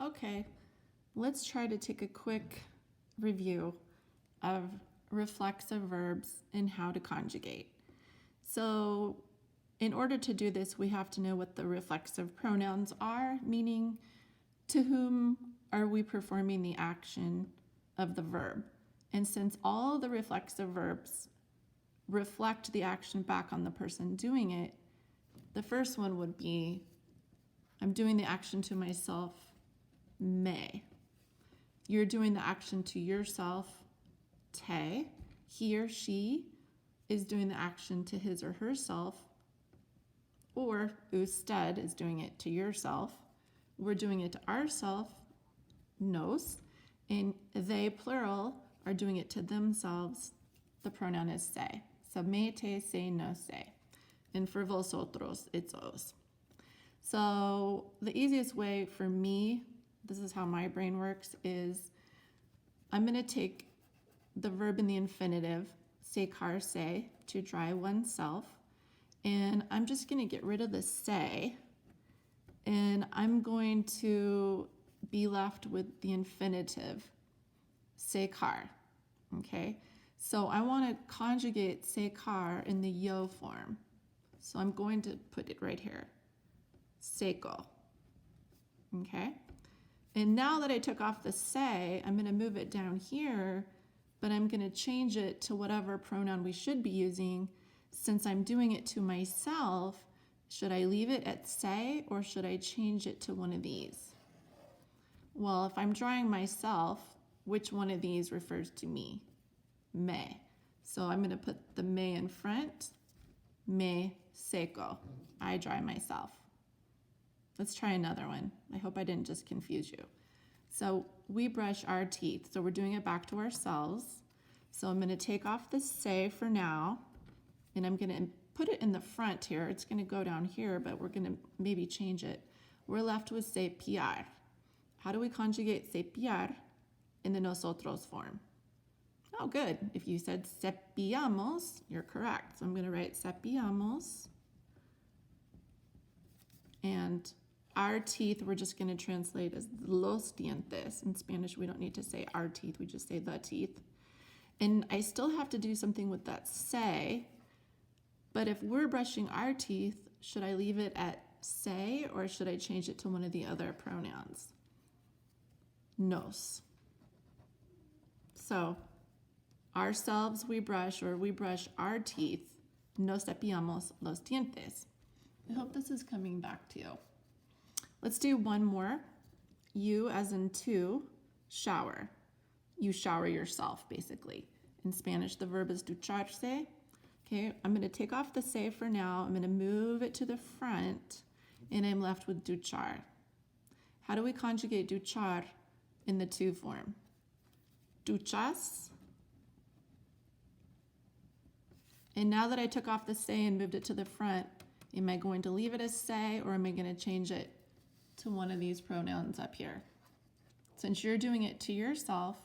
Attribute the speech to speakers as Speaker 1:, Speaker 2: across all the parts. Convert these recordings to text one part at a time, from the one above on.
Speaker 1: Okay, let's try to take a quick review of reflexive verbs and how to conjugate. So in order to do this, we have to know what the reflexive pronouns are, meaning to whom are we performing the action of the verb. And since all the reflexive verbs reflect the action back on the person doing it, the first one would be, I'm doing the action to myself, me. You're doing the action to yourself, te. He or she is doing the action to his or herself, or usted is doing it to yourself. We're doing it to ourself, nos, and they, plural, are doing it to themselves. The pronoun is se. So me, te, se, no, se. And for vosotros, it's os. So the easiest way for me, this is how my brain works, is I'm going to take the verb in the infinitive, secarse, to dry oneself, and I'm just going to get rid of the se, and I'm going to be left with the infinitive, secar, okay? So I want to conjugate secar in the yo form. So I'm going to put it right here, seco, okay? And now that I took off the se, I'm going to move it down here, but I'm going to change it to whatever pronoun we should be using. Since I'm doing it to myself, should I leave it at se or should I change it to one of these? Well, if I'm drawing myself, which one of these refers to me? Me. So I'm going to put the me in front. Me seco. I dry myself. Let's try another one. I hope I didn't just confuse you. So we brush our teeth. So we're doing it back to ourselves. So I'm going to take off the se for now, and I'm going to put it in the front here. It's going to go down here, but we're going to maybe change it. We're left with cepillar. How do we conjugate cepillar in the nosotros form? Oh, good. If you said cepillamos, you're correct. So I'm going to write cepillamos. And our teeth, we're just going to translate as los dientes. In Spanish, we don't need to say our teeth. We just say the teeth. And I still have to do something with that se. But if we're brushing our teeth, should I leave it at se or should I change it to one of the other pronouns? Nos. So ourselves we brush, or we brush our teeth. Nos cepillamos los dientes. I hope this is coming back to you. Let's do one more. You, as in to, shower. You shower yourself, basically. In Spanish, the verb is ducharse. Okay, I'm going to take off the se for now. I'm going to move it to the front, and I'm left with duchar. How do we conjugate duchar in the to form? Duchas. And now that I took off the se and moved it to the front, am I going to leave it as se or am I going to change it to one of these pronouns up here? Since you're doing it to yourself,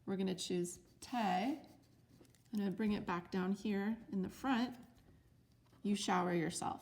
Speaker 1: we're going to choose te. I'm going to bring it back down here in the front. You shower yourself.